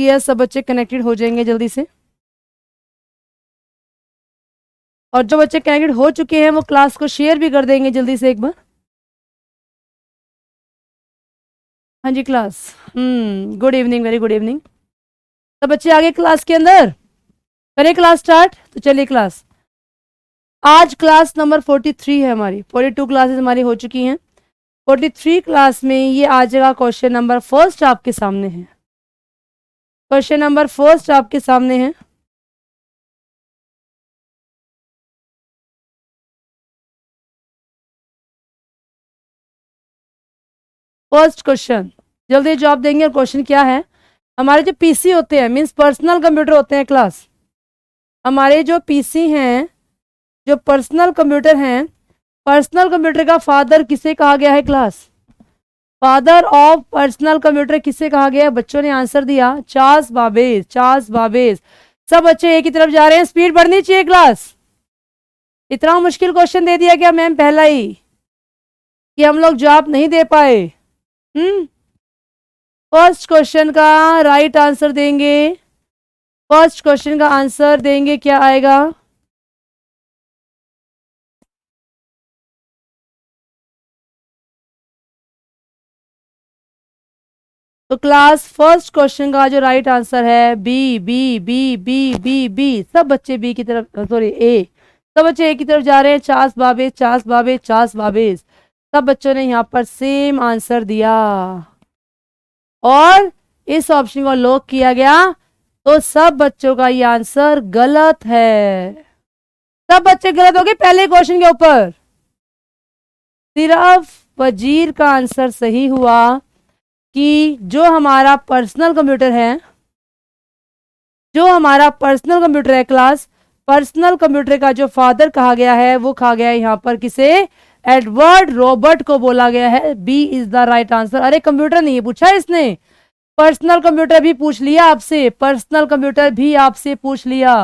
Yes, सब बच्चे connected हो जाएंगे जल्दी से। और जो बच्चे कनेक्टेड हो चुके हैं वो क्लास को शेयर भी कर देंगे जल्दी से एक बार। हाँ जी class, good evening, very good evening. सब बच्चे आगे क्लास के अंदर करें क्लास स्टार्ट। तो चलिए क्लास, आज क्लास नंबर 43 है हमारी। 42 क्लासेस हमारी हो चुकी हैं। 43 क्लास में ये आ जाएगा क्वेश्चन नंबर फर्स्ट आपके सामने है। क्वेश्चन नंबर फर्स्ट आपके सामने है। फर्स्ट क्वेश्चन जल्दी जवाब देंगे। और क्वेश्चन क्या है, हमारे जो पीसी होते हैं मीन्स पर्सनल कंप्यूटर होते हैं क्लास, हमारे जो पीसी हैं, जो पर्सनल कंप्यूटर हैं, पर्सनल कंप्यूटर का फादर किसे कहा गया है class? Father of personal computer किसे कहा गया है? बच्चों ने आंसर दिया चार्ल्स बाबेज। Charles Babbage. सब बच्चे एक ही तरफ जा रहे हैं, स्पीड बढ़नी चाहिए क्लास। इतना मुश्किल क्वेश्चन दे दिया क्या मैम पहला ही कि हम लोग जवाब नहीं दे पाए? फर्स्ट क्वेश्चन का राइट आंसर देंगे। फर्स्ट क्वेश्चन का आंसर देंगे, क्या आएगा? तो क्लास फर्स्ट क्वेश्चन का जो राइट आंसर है B B B B B B. सब बच्चे बी की तरफ, सॉरी ए, सब बच्चे ए की तरफ जा रहे हैं। Charles Babbage, Charles Babbage, Charles Babbage. सब बच्चों ने यहाँ पर सेम आंसर दिया और इस ऑप्शन को लॉक किया गया। तो सब बच्चों का ये आंसर गलत है। सब बच्चे गलत हो गए पहले क्वेश्चन के ऊपर। सिर्फ वजीर का आंसर सही हुआ कि जो हमारा पर्सनल कंप्यूटर है, जो हमारा पर्सनल कंप्यूटर है क्लास, पर्सनल कंप्यूटर का जो फादर कहा गया है वो कहा गया है यहाँ पर किसे? एडवर्ड रॉबर्ट को बोला गया है। B is the right answer. अरे कंप्यूटर नहीं पूछा इसने, पर्सनल कंप्यूटर भी पूछ लिया आपसे, पर्सनल कंप्यूटर भी आपसे पूछ लिया।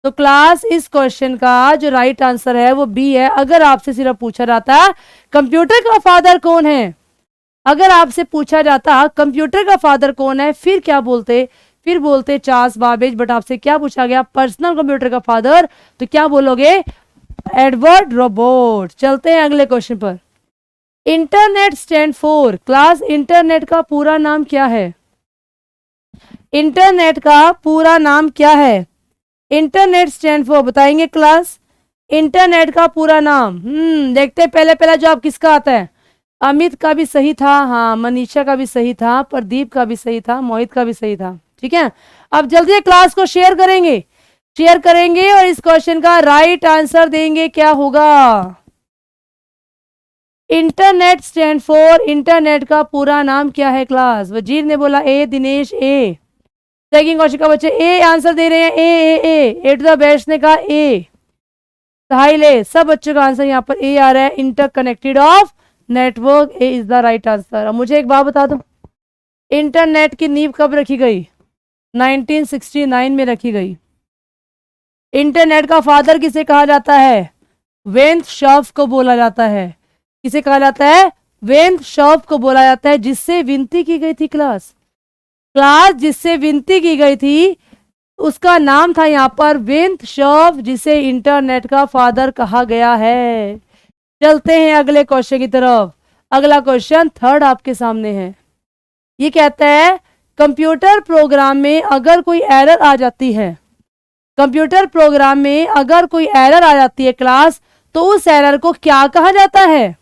तो क्लास इस क्वेश्चन का जो राइट आंसर है वो बी है। अगर आपसे सिर्फ पूछा जाता कंप्यूटर का फादर कौन है, अगर आपसे पूछा जाता कंप्यूटर का फादर कौन है, फिर क्या बोलते? फिर बोलते चार्ल्स बाबेज। बट आपसे क्या पूछा गया? पर्सनल कंप्यूटर का फादर, तो क्या बोलोगे? Edward Robert. चलते हैं अगले क्वेश्चन पर। Internet stand for, class internet का पूरा नाम क्या है? इंटरनेट का पूरा नाम क्या है? इंटरनेट स्टैंड फॉर बताएंगे क्लास? इंटरनेट का पूरा नाम देखते पहले पहला जवाब किसका आता है? अमित का भी सही था, हाँ, मनीषा का भी सही था, प्रदीप का भी सही था, मोहित का भी सही था। ठीक है, अब जल्दी क्लास को शेयर करेंगे, शेयर करेंगे और इस क्वेश्चन का राइट आंसर देंगे। क्या होगा? इंटरनेट स्टैंड फॉर, इंटरनेट का पूरा नाम क्या है क्लास? वजीर ने बोला ए, दिनेश ए। सेकंड क्वेश्चन का बच्चे ए आंसर दे रहे हैं, ए टू द बेस्ट ने कहा ए। साहिल ए, सब बच्चों का आंसर यहाँ पर ए आ रहा है। Interconnected of network, A is the right answer. अब मुझे एक बात बता दो, इंटरनेट की नींव कब रखी गई? 1969 में रखी गई। इंटरनेट का फादर किसे कहा जाता है? वेंथ शॉफ को बोला जाता है। किसे कहा जाता है? वेंथ शॉफ को बोला जाता है, जिससे विनती की गई थी क्लास, जिससे विनती की गई थी उसका नाम था यहाँ पर वेंथ शॉफ, जिसे इंटरनेट का फादर कहा गया है। चलते हैं अगले क्वेश्चन की तरफ। अगला क्वेश्चन थर्ड आपके सामने है। ये कहता है कंप्यूटर प्रोग्राम में अगर कोई एरर आ जाती है, कंप्यूटर प्रोग्राम में अगर कोई एरर आ जाती है क्लास, तो उस एरर को क्या कहा जाता है?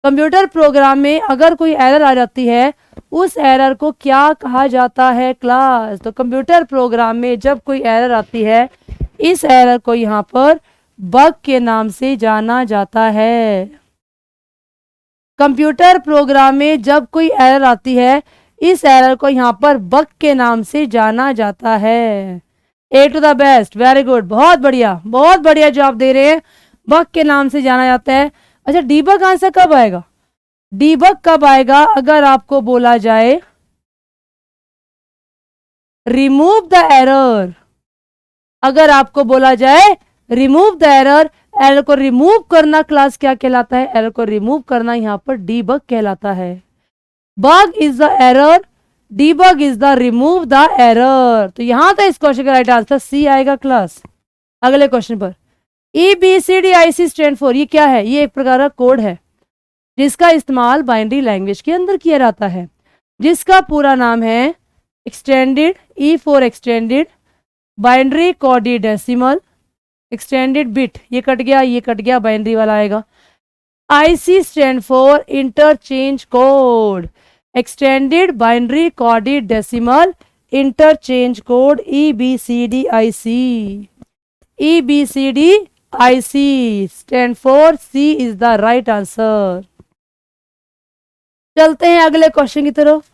कंप्यूटर प्रोग्राम में अगर कोई एरर आ जाती है, उस एरर को क्या कहा जाता है क्लास? तो कंप्यूटर प्रोग्राम में जब कोई एरर आती है, इस एरर को यहाँ पर बग के नाम से जाना जाता है। कंप्यूटर प्रोग्राम में जब कोई एरर आती है, इस एरर को यहाँ पर बग के नाम से जाना जाता है। A to the best, very good, बहुत बढ़िया जवाब दे रहे हैं। बग के नाम से जाना जाता है। अच्छा, डीबग आंसर कब आएगा? डीबग कब आएगा अगर आपको बोला जाए रिमूव द एरर? अगर आपको बोला जाए रिमूव द एरर, एरर को रिमूव करना क्लास क्या कहलाता है? एरर को रिमूव करना यहाँ पर डीबग कहलाता है। Bug is the error, debug is the remove the error. तो यहां तो इस क्वेश्चन का राइट आंसर सी आएगा क्लास। अगले क्वेश्चन पर EBCDIC स्टैंड फॉर, ये क्या है? ये एक प्रकार का कोड है जिसका इस्तेमाल बाइनरी लैंग्वेज के अंदर किया जाता है, जिसका पूरा नाम है extended, E for extended binary coded decimal extended bit. ये कट गया, बाइनरी वाला आएगा। IC stand for interchange code, extended binary coded decimal interchange code, EBCDIC stand for C is the right answer. चलते हैं अगले क्वेश्चन की तरफ।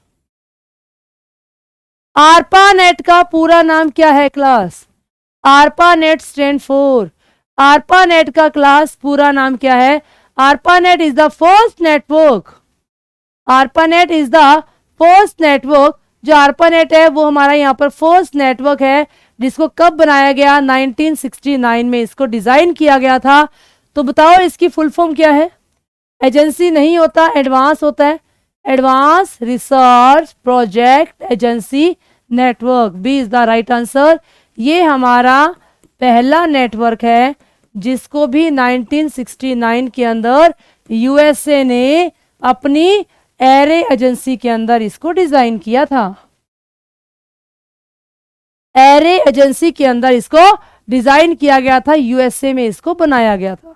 ARPANET का पूरा नाम क्या है class? ARPANET stand for, ARPANET का क्लास पूरा नाम क्या है? ARPANET is the first network, ARPANET is the first network. जो ARPANEट है वो हमारा यहाँ पर फर्स्ट नेटवर्क है, जिसको कब बनाया गया? 1969 में इसको डिजाइन किया गया था। तो बताओ इसकी फुल फॉर्म क्या है? एजेंसी नहीं होता, एडवांस होता है, advance research project agency network, B is the right answer. ये हमारा पहला नेटवर्क है जिसको भी 1969 के अंदर USA ने अपनी एरे एजेंसी के अंदर इसको डिजाइन किया था। एरे एजेंसी के अंदर इसको डिजाइन किया गया था, USA में इसको बनाया गया था।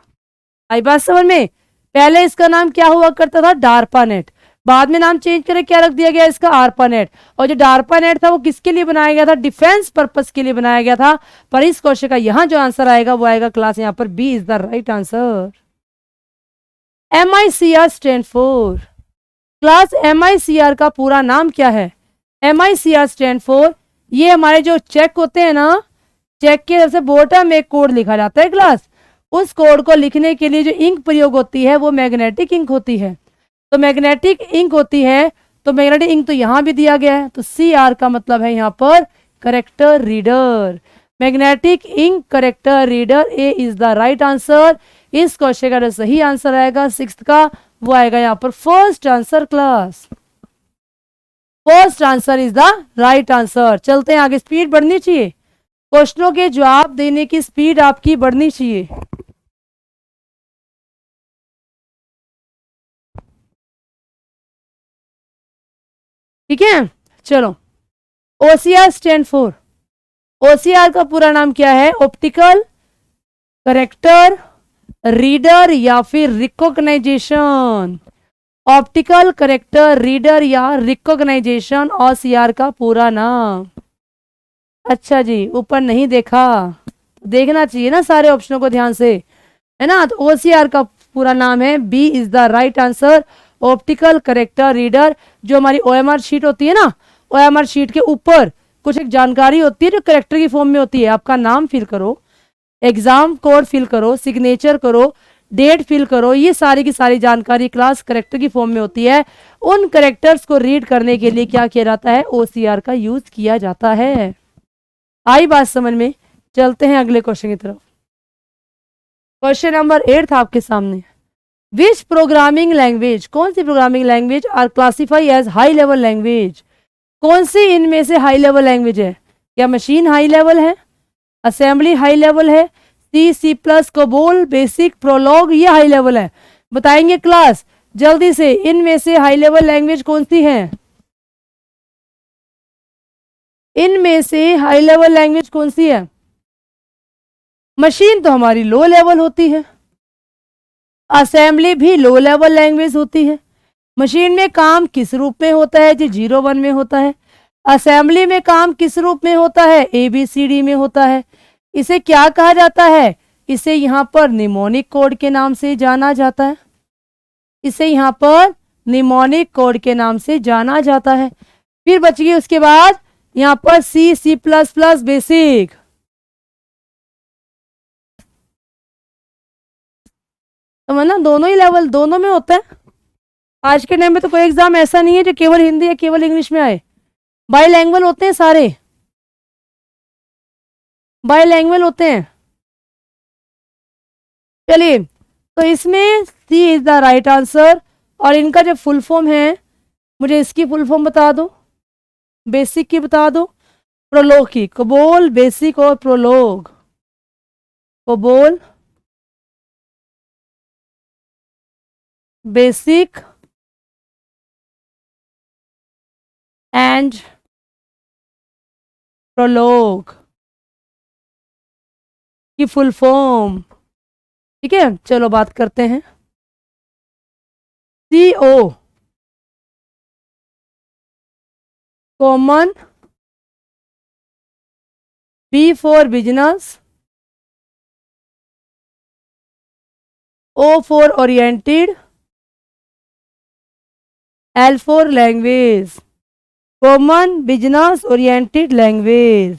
आई बात समझ में? पहले इसका नाम क्या हुआ करता था? DARPANET, बाद में नाम चेंज करके क्या रख दिया गया इसका? ARPANET। और जो DARPANET था वो किसके लिए बनाया गया था? डिफेंस पर्पस के लिए बनाया गया था। पर इस क्वेश्चन का यहां जो आंसर आएगा वो आएगा क्लास यहाँ पर B is the right answer. MICR stand for, class MICR का पूरा नाम क्या है? MICR स्टैंड फॉर, ये हमारे जो चेक होते हैं ना, चेक के सबसे बॉटम में एक कोड लिखा जाता है क्लास। उस कोड को लिखने के लिए जो इंक प्रयोग होती है वो मैग्नेटिक इंक होती है। तो मैग्नेटिक इंक होती है, तो मैग्नेटिक इंक तो यहाँ भी दिया गया है, तो CR का मतलब है यहाँ पर character reader. Magnetic ink character reader, A is the right answer. इस क्वेश्चन का जो सही आंसर आएगा 6th का, वो आएगा यहाँ पर first answer class. First answer is the right answer. चलते हैं आगे, स्पीड बढ़नी चाहिए, क्वेश्चनों के जवाब देने की स्पीड आपकी बढ़नी चाहिए। ठीक है, चलो। OCR स्टैंड फॉर, OCR का पूरा नाम क्या है? ऑप्टिकल करेक्टर रीडर या फिर रिकॉग्नाइजेशन। ऑप्टिकल करेक्टर रीडर या रिकॉग्नाइजेशन, OCR का पूरा नाम। अच्छा जी, ऊपर नहीं देखा, देखना चाहिए ना सारे ऑप्शनों को ध्यान से, है ना? तो OCR का पूरा नाम है, B is the right answer. Optical character reader, जो हमारी OMR शीट होती है ना, OMR शीट के ऊपर कुछ एक जानकारी होती है जो करेक्टर की फॉर्म में होती है। आपका नाम फिल करो, एग्जाम कोड फिल करो, सिग्नेचर करो, डेट फिल करो, ये सारी की सारी जानकारी क्लास करेक्टर की फॉर्म में होती है। उन करेक्टर्स को रीड करने के लिए क्या किया जाता है? OCR का यूज किया जाता है। आई बात समझ में? चलते हैं अगले क्वेश्चन की तरफ। क्वेश्चन नंबर 8 था आपके सामने। विच प्रोग्रामिंग लैंग्वेज, कौन सी programming language are classified as high level language? कौन सी इनमें से हाई लेवल लैंग्वेज है? क्या मशीन हाई लेवल है, असेंबली हाई लेवल है, C++, कोबोल, बेसिक, प्रोलॉग, ये हाई लेवल है? बताएंगे क्लास जल्दी से, इनमें से हाई लेवल लैंग्वेज कौन सी है? इनमें से हाई लेवल लैंग्वेज कौन सी है? मशीन तो हमारी लो लेवल होती है, असेंबली भी लो लेवल लैंग्वेज होती है। मशीन में काम किस रूप में होता है जी? 0-1 में होता है। असेंबली में काम किस रूप में होता है? ABCD में होता है। इसे क्या कहा जाता है? इसे यहाँ पर निमोनिक कोड के नाम से जाना जाता है। इसे यहाँ पर निमोनिक कोड के नाम से जाना जाता है। फिर बच गई उसके बाद यहाँ पर C++ बेसिक। तो ना दोनों ही लेवल, दोनों में होता है। आज के टाइम में तो कोई एग्जाम ऐसा नहीं है जो केवल हिंदी या केवल इंग्लिश में आए, बाईलैंग्वेज होते हैं, सारे बाईलैंग्वेज होते हैं। चलिए, तो इसमें C is the right answer. और इनका जो फुल फॉर्म है, मुझे इसकी फुल फॉर्म बता दो। बेसिक की बता दो, प्रोलोग की। कोबोल, बेसिक और prologue. COBOL, basic and prologue की फुल फॉर्म। ठीक है, चलो बात करते हैं। CO, common, B for business, O for oriented, L for language. Common business oriented language,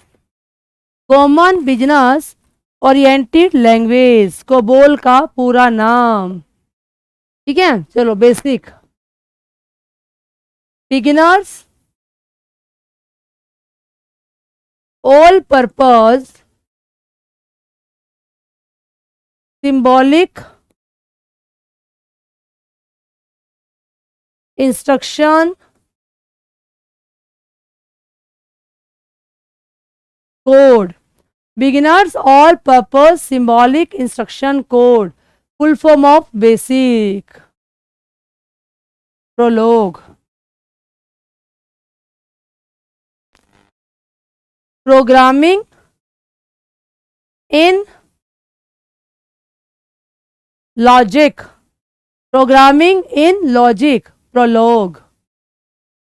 common business oriented language, COBOL का पूरा नाम। ठीक है, चलो basic, beginners, all purpose symbolic instruction code. Beginners all purpose symbolic instruction code, full form of basic. Prologue, programming in logic, programming in logic, Prolog.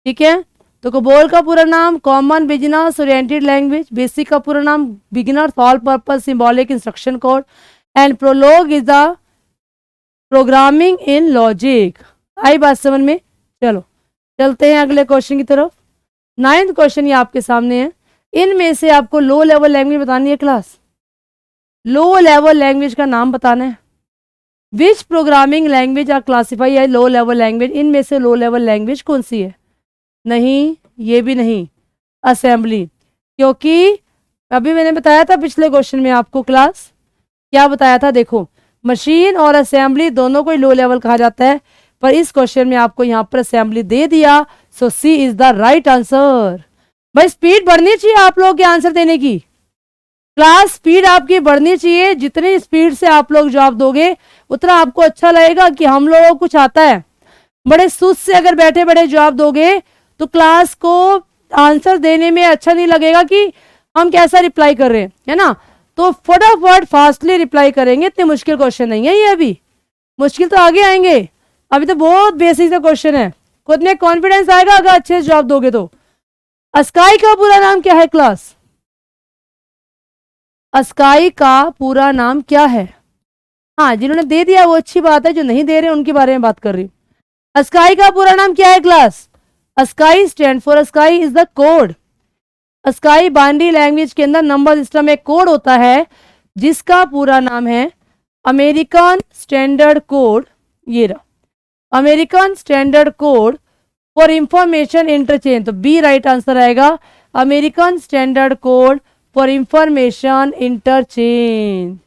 ठीक है, तो COBOL का पूरा नाम common business oriented language, BASIC का पूरा नाम beginners all purpose symbolic instruction code, and Prolog is the programming in logic. आई बात समझ में? चलो चलते हैं अगले क्वेश्चन की तरफ। 9th क्वेश्चन ये आपके सामने है। इनमें से आपको लो लेवल लैंग्वेज बतानी है क्लास। लो लेवल लैंग्वेज का नाम बताना है। Which programming language are classify है लो लेवल लैंग्वेज, इनमें से लो लेवल लैंग्वेज कौन सी है? नहीं, ये भी नहीं, असेंबली। क्योंकि अभी मैंने बताया था पिछले क्वेश्चन में आपको क्लास क्या बताया था, देखो मशीन और असेंबली दोनों को लो लेवल कहा जाता है, पर इस क्वेश्चन में आपको यहाँ पर असेंबली दे दिया, सो C is the right answer. भाई स्पीड बढ़नी चाहिए आप लोगों के आंसर देने की, क्लास स्पीड आपकी बढ़नी चाहिए। जितनी स्पीड से आप लोग जवाब दोगे उतना आपको अच्छा लगेगा कि हम लोगों को कुछ आता है। बड़े सुस्त से अगर बैठे बैठे जवाब दोगे तो क्लास को आंसर देने में अच्छा नहीं लगेगा कि हम कैसा रिप्लाई कर रहे हैं, है ना। तो फटाफट फास्टली रिप्लाई करेंगे, इतने मुश्किल क्वेश्चन नहीं है ये, अभी मुश्किल तो आगे आएंगे, अभी तो बहुत बेसिक सा क्वेश्चन है। खुद में कॉन्फिडेंस आएगा अगर अच्छे से जवाब दोगे तो। अस्काई का पूरा नाम क्या है क्लास? अस्काई का पूरा नाम क्या है? हाँ, जिन्होंने दे दिया वो अच्छी बात है, जो नहीं दे रहे उनके बारे में बात कर रही हूँ। अस्काई का पूरा नाम क्या है class? ASCII stand for, ASCII is the code. ASCII binary language के अंदर नंबर सिस्टम एक कोड होता है जिसका पूरा नाम है अमेरिकन स्टैंडर्ड कोड। ये रहा American standard code for information interchange, तो बी राइट आंसर आएगा, American standard code for information interchange.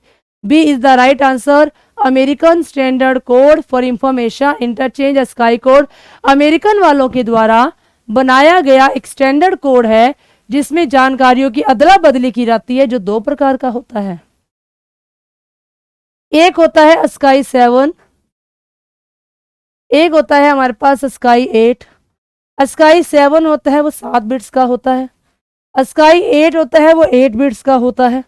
B is the right answer, American standard code for information interchange. ASCII code American वालों के द्वारा बनाया गया एक स्टैंडर्ड कोड है जिसमें जानकारियों की अदला बदली की जाती है, जो 2 प्रकार का होता है। एक होता है स्काई 7, एक होता है हमारे पास स्काई 8। स्काई 7 होता है वो 7 बिट्स का होता है, स्काई 8 होता है वो 8 बिट्स का होता है।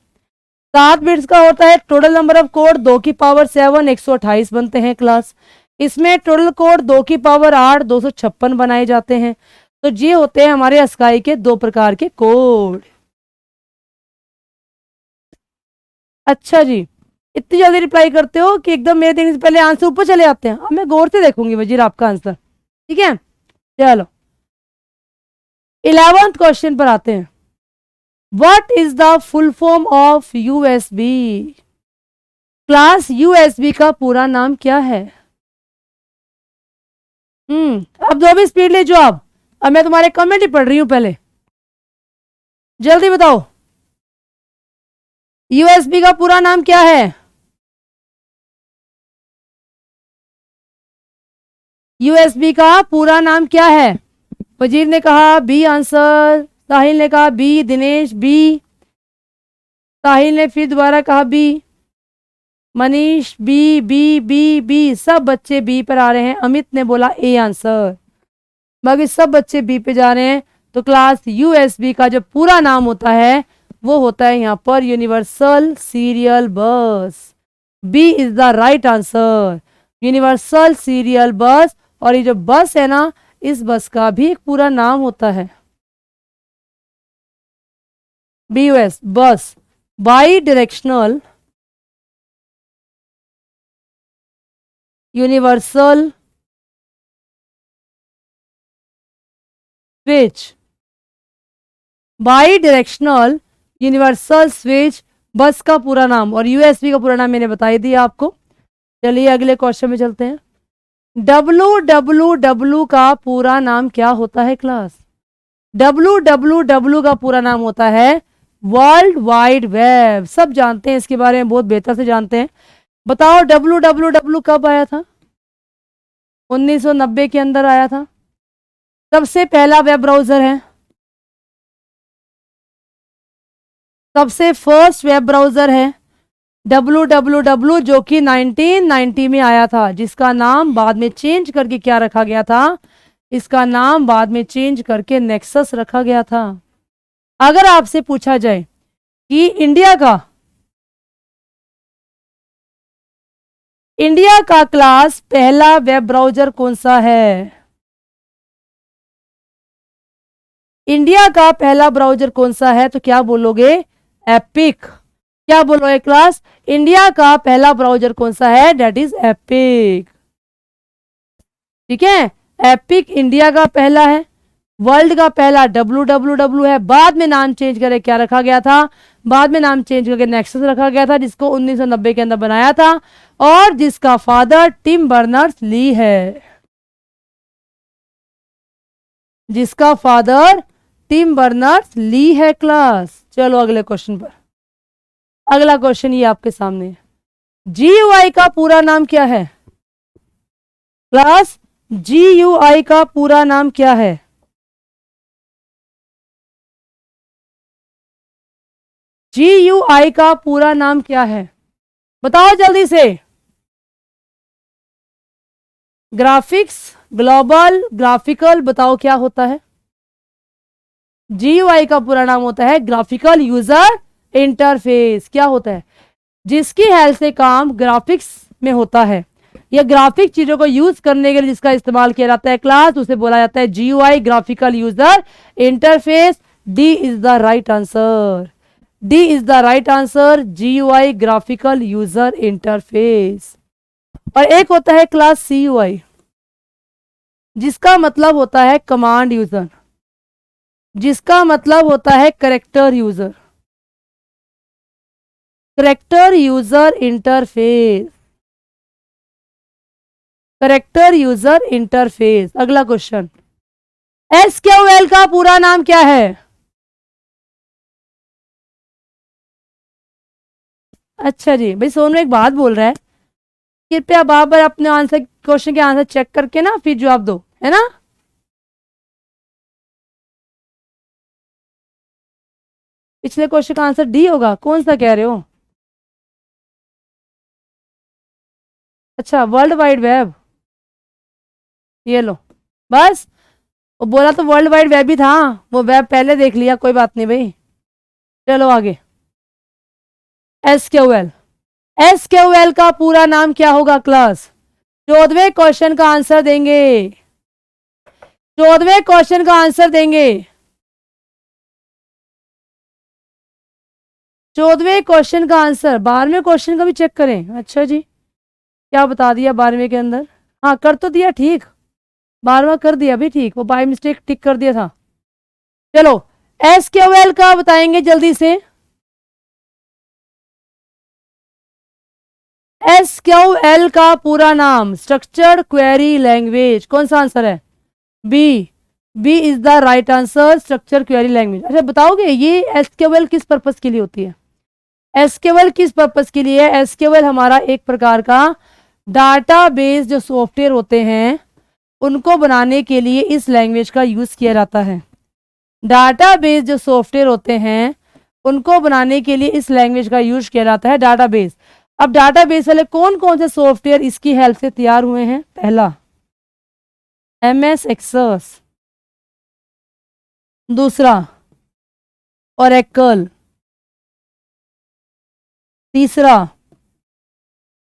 7 बिट्स का होता है टोटल नंबर ऑफ कोड 2 की पावर 7 128 बनते हैं क्लास। इसमें टोटल कोड 2 की पावर 8 256 बनाए जाते हैं। तो ये होते हैं हमारे स्काई के 2 प्रकार के कोड। अच्छा जी, इतनी जल्दी रिप्लाई करते हो कि एकदम मेरे देने से पहले आंसर ऊपर चले आते हैं। अब मैं गौर से देखूंगी वजीर आपका आंसर, ठीक है। चलो 11th क्वेश्चन पर आते हैं। What is the full form of USB? Class USB का पूरा नाम क्या है? अब दो भी स्पीड ले जवाब। अब मैं तुम्हारे कमेंट ही पढ़ रही हूं, पहले जल्दी बताओ USB का पूरा नाम क्या है? USB का पूरा नाम क्या है वजीर ने कहा बी आंसर, साहिल ने कहा बी, दिनेश बी, साहिल ने फिर दोबारा कहा B, Manish B B B B, सब बच्चे बी पर आ रहे हैं। अमित ने बोला ए आंसर, बाकी सब बच्चे बी पे जा रहे हैं। तो क्लास यूएसबी का जो पूरा नाम होता है वो होता है यहाँ पर universal serial bus. B is the right answer, universal serial bus. और ये जो बस है ना, इस बस का भी एक पूरा नाम होता है, BUS, बस, by directional universal switch, by directional universal switch बस का पूरा नाम। और यूएसबी का पूरा नाम मैंने बता ही दिया आपको। चलिए अगले क्वेश्चन में चलते हैं। WWW का पूरा नाम क्या होता है क्लास? WWW का पूरा नाम होता है वर्ल्ड वाइड वेब। सब जानते हैं इसके बारे में, बहुत बेहतर से जानते हैं। बताओ WWW कब आया था? 1990 के अंदर आया था। सबसे पहला वेब ब्राउजर है, सबसे फर्स्ट वेब ब्राउजर है WWW, जो कि 1990 में आया था, जिसका नाम बाद में चेंज करके क्या रखा गया था? इसका नाम बाद में चेंज करके नेक्सस रखा गया था। अगर आपसे पूछा जाए कि इंडिया का क्लास पहला वेब ब्राउजर कौन सा है? इंडिया का पहला ब्राउजर कौन सा है? तो क्या बोलोगे? एपिक। क्या बोलोगे क्लास? इंडिया का पहला ब्राउजर कौन सा है? That is Epic. ठीक है, एपिक इंडिया का पहला है। वर्ल्ड का पहला WWW है। बाद में नाम चेंज करके क्या रखा गया था? बाद में नाम चेंज करके नेक्सस रखा गया था, जिसको 1990 के अंदर बनाया था और जिसका फादर टिम बर्नर्स ली है। जिसका फादर टिम बर्नर्स ली है क्लास। चलो अगले क्वेश्चन पर। अगला क्वेश्चन ये आपके सामने है। GUI का पूरा नाम क्या है क्लास? GUI का पूरा नाम क्या है? GUI का पूरा नाम क्या है? बताओ जल्दी से। ग्राफिक्स, ग्लोबल, ग्राफिकल, बताओ क्या होता है? GUI का पूरा नाम होता है ग्राफिकल यूजर इंटरफेस। क्या होता है? जिसकी हेल्प से काम ग्राफिक्स में होता है या ग्राफिक चीजों को यूज करने के लिए जिसका इस्तेमाल किया जाता है क्लास, उसे बोला जाता है GUI, graphical user interface. D is the right answer. D is the right answer, GUI, graphical user interface. और एक होता है क्लास CUI, जिसका मतलब होता है कमांड यूजर, जिसका मतलब होता है character user, character user interface, character user interface. अगला क्वेश्चन, SQL का पूरा नाम क्या है? अच्छा जी, भाई सोनू एक बात बोल रहा है, कृपया बार बार अपने आंसर, क्वेश्चन के आंसर चेक करके ना फिर जवाब दो, है ना? पिछले क्वेश्चन का आंसर डी होगा, कौन सा कह रहे हो? अच्छा, वर्ल्ड वाइड वेब, ये लो बस। वो बोला तो वर्ल्ड वाइड वेब ही था, वो वेब पहले देख लिया, कोई बात नहीं भाई। चलो आगे। SQL, SQL का पूरा नाम क्या होगा क्लास? 14वें क्वेश्चन का आंसर देंगे, 14वें क्वेश्चन का आंसर देंगे, 14वें क्वेश्चन का आंसर। 12वें क्वेश्चन का भी चेक करें। अच्छा जी, क्या बता दिया 12वें के अंदर? हाँ कर तो दिया, ठीक, 12वां कर दिया भी, ठीक, वो बाय मिस्टेक टिक कर दिया था। चलो SQL का बताएंगे जल्दी से। SQL का पूरा नाम स्ट्रक्चर्ड क्वेरी लैंग्वेज। कौन सा आंसर है? B. B is the right answer, structure query language. अच्छा बताओगे ये SQL किस पर्पस के लिए होती है? SQL किस पर्पस के लिए है? SQL हमारा एक प्रकार का डाटाबेस जो सॉफ्टवेयर होते हैं उनको बनाने के लिए इस लैंग्वेज का यूज किया जाता है। डाटाबेस जो सॉफ्टवेयर होते हैं उनको बनाने के लिए इस लैंग्वेज का यूज किया जाता है, डाटाबेस। अब डाटाबेस वाले कौन कौन से सॉफ्टवेयर इसकी हेल्प से तैयार हुए हैं? पहला MS एक्सेस, दूसरा ओरेकल, तीसरा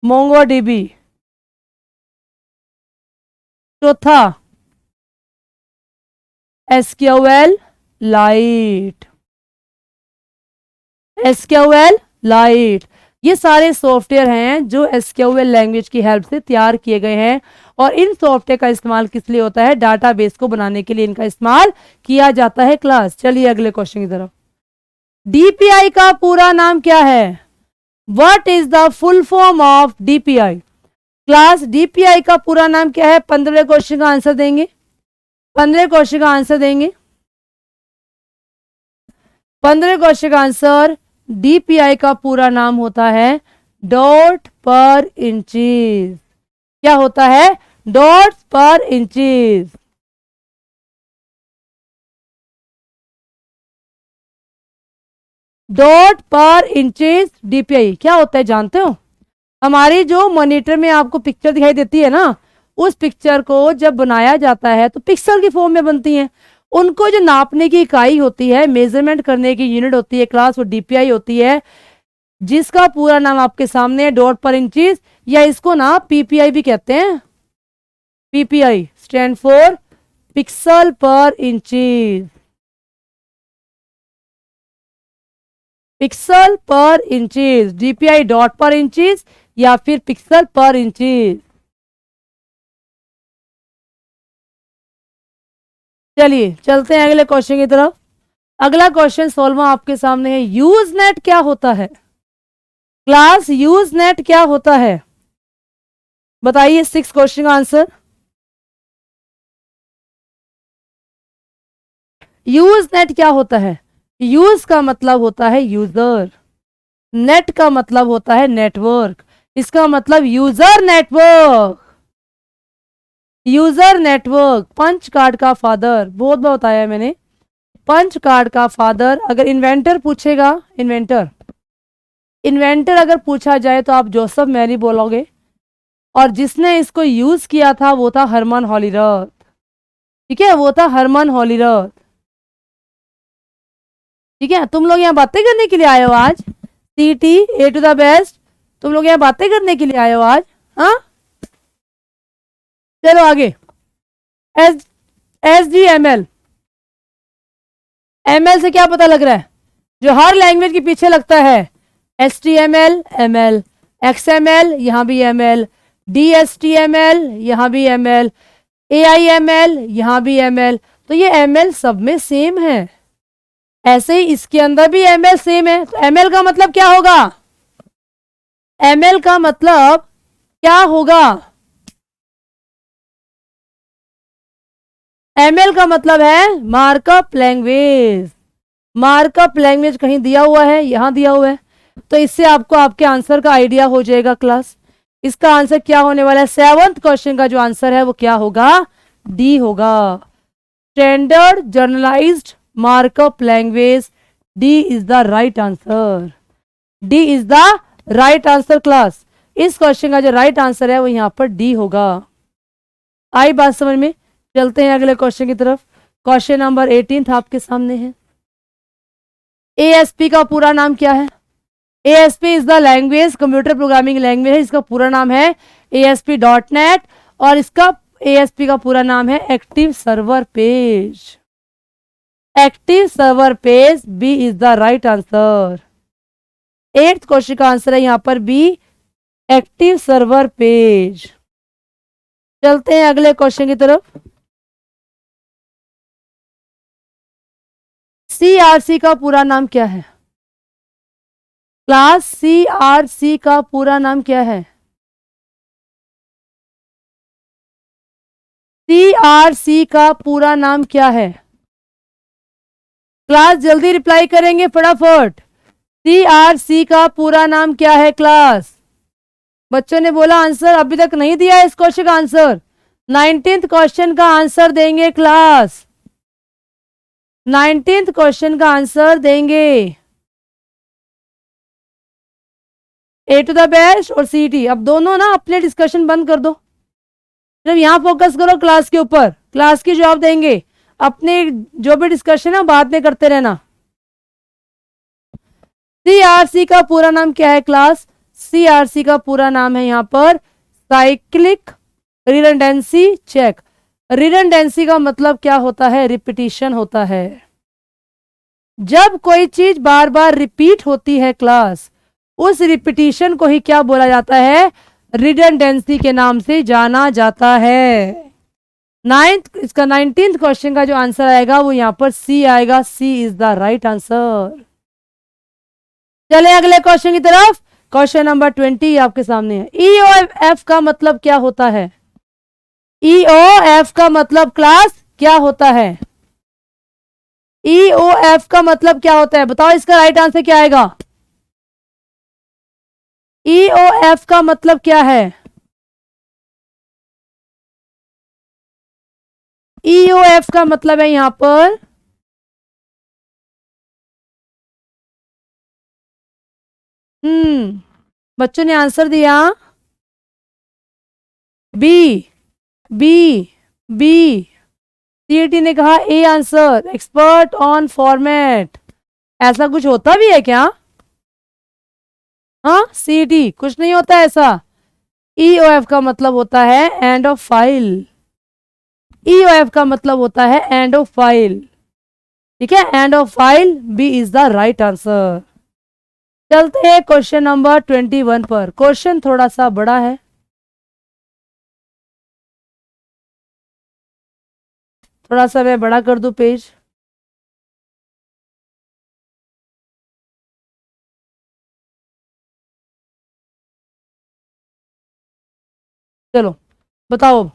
मोंगोडीबी, चौथा SQL लाइट। SQL लाइट ये सारे सॉफ्टवेयर हैं जो SQL लैंग्वेज की हेल्प से तैयार किए गए हैं और इन सॉफ्टवेयर का इस्तेमाल किस लिए होता है? डाटाबेस को बनाने के लिए इनका इस्तेमाल किया जाता है क्लास। चलिए अगले क्वेश्चन की तरफ। DPI का पूरा नाम क्या है? What is the full form of DPI? Class DPI का पूरा नाम क्या है? 15 क्वेश्चन का आंसर देंगे, 15 क्वेश्चन का आंसर देंगे, 15 क्वेश्चन का आंसर। DPI का पूरा नाम होता है डॉट पर इंचेस। क्या होता है? डॉट पर इंचेस। डॉट पर इंचेस DPI क्या होता है जानते हो? हमारी जो मॉनिटर में आपको पिक्चर दिखाई देती है ना, उस पिक्चर को जब बनाया जाता है तो पिक्सल की फॉर्म में बनती हैं। उनको जो नापने की इकाई होती है, मेजरमेंट करने की यूनिट होती है क्लास, वो DPI होती है, जिसका पूरा नाम आपके सामने है डॉट पर इंचेस, या इसको ना PPI भी कहते हैं। PPI स्टैंड फॉर पिक्सल पर इंचेस। पिक्सल पर इंचेस, DPI डॉट पर इंचेस या फिर पिक्सल पर इंचेस। चलिए चलते हैं अगले क्वेश्चन की तरफ। अगला क्वेश्चन 16वां आपके सामने है। यूजनेट क्या होता है? क्लास यूजनेट क्या होता है? बताइए 6 क्वेश्चन का आंसर। यूजनेट क्या होता है? यूज का मतलब होता है यूजर, नेट का मतलब होता है नेटवर्क, इसका मतलब user network. User network. Punch card का फादर, बहुत बार बताया है मैंने, पंच कार्ड का फादर। अगर इन्वेंटर पूछेगा, इन्वेंटर अगर पूछा जाए तो आप जोसेफ मैरी बोलोगे, और जिसने इसको यूज किया था वो था हरमन हॉलीरथ। ठीक है, वो था हरमन हॉलीरथ। ठीक है, तुम लोग यहाँ बातें करने के लिए आए हो आज? CT A to the best, तुम लोग यहाँ बातें करने के लिए आए हो आज? हाँ, चलो आगे। SGML, ML से क्या पता लग रहा है? जो हर लैंग्वेज के पीछे लगता है। HTML ML, XML यहाँ भी ML, DHTML यहाँ भी ML, AIML यहाँ भी ML। तो ये ML सब में सेम है, ऐसे ही इसके अंदर भी ML सेम है। तो ML का मतलब क्या होगा? ML का मतलब क्या होगा? ML का मतलब है मार्कअप लैंग्वेज। मार्कअप लैंग्वेज कहीं दिया हुआ है? यहां दिया हुआ है। तो इससे आपको आपके आंसर का आइडिया हो जाएगा क्लास। इसका आंसर क्या होने वाला है? 7th क्वेश्चन का जो आंसर है वो क्या होगा? D होगा। Standard generalized markup language, D is the right answer. D is the right answer class. इस क्वेश्चन का जो राइट आंसर है वो यहां पर D होगा। आई बात समझ में? चलते हैं अगले क्वेश्चन की तरफ। क्वेश्चन नंबर 18 आपके सामने है। ASP का पूरा नाम क्या है? ASP is the language, computer programming language है। इसका पूरा नाम है ASP.NET और इसका ASP का पूरा नाम है active server page. Active server page, B is the right answer. 8th question का आंसर है यहां पर B, एक्टिव सर्वर पेज। चलते हैं अगले क्वेश्चन की तरफ। CRC का पूरा नाम क्या है? क्लास CRC का पूरा नाम क्या है? CRC का पूरा नाम क्या है? क्लास जल्दी रिप्लाई करेंगे फटाफट। CRC का पूरा नाम क्या है क्लास? बच्चों ने बोला आंसर, अभी तक नहीं दिया है इस क्वेश्चन का आंसर। 19th क्वेश्चन का आंसर देंगे क्लास, 19th क्वेश्चन का आंसर देंगे ए टू द बेस्ट और सीटी। अब दोनों ना अपने डिस्कशन बंद कर दो, सिर्फ यहां फोकस करो क्लास के ऊपर, क्लास की जवाब देंगे, अपने जो भी डिस्कशन है बाद में करते रहना। सीआरसी का पूरा नाम क्या है क्लास? सीआरसी का पूरा नाम है यहां पर साइक्लिक रिडंडेंसी चेक। रिडंडेंसी का मतलब क्या होता है? रिपीटिशन होता है। जब कोई चीज बार बार रिपीट होती है क्लास, उस रिपीटिशन को ही क्या बोला जाता है? रिडंडेंसी के नाम से जाना जाता है। इसका 19th क्वेश्चन का जो आंसर आएगा वो यहां पर सी आएगा। C is the right answer. चले अगले क्वेश्चन की तरफ। क्वेश्चन नंबर 20 आपके सामने है। ईओएफ का मतलब क्या होता है? ईओएफ का मतलब क्लास क्या होता है? ईओएफ का मतलब क्या होता है? बताओ इसका राइट आंसर क्या आएगा? ईओएफ का मतलब क्या है? ईओएफ का मतलब है यहां पर बच्चों ने आंसर दिया बी, बी, बी। सीईटी ने कहा A answer, expert on format. ऐसा कुछ होता भी है क्या? हाँ सीईटी कुछ नहीं होता ऐसा। ईओएफ का मतलब होता है एंड ऑफ फाइल। ईओएफ का मतलब होता है एंड ऑफ फाइल। ठीक है, end of file. B is the right answer. चलते हैं क्वेश्चन नंबर 21 पर। क्वेश्चन थोड़ा सा बड़ा है, थोड़ा सा मैं बड़ा कर दूं पेज। चलो बताओ,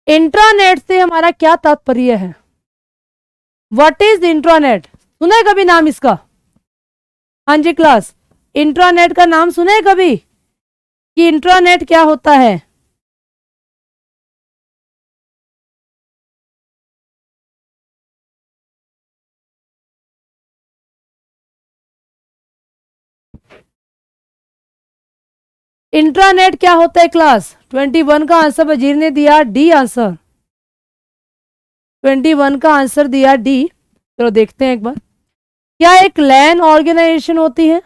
इंट्रानेट से हमारा क्या तात्पर्य है? What is intranet? सुना है कभी नाम इसका? हाँ जी क्लास, इंट्रानेट का नाम सुना है कभी कि इंट्रानेट क्या होता है? इंट्रानेट क्या होता है क्लास? 21 का आंसर वजीर ने दिया डी आंसर। 21 का आंसर दिया डी। चलो देखते हैं एक बार। क्या एक लैन ऑर्गेनाइजेशन होती है?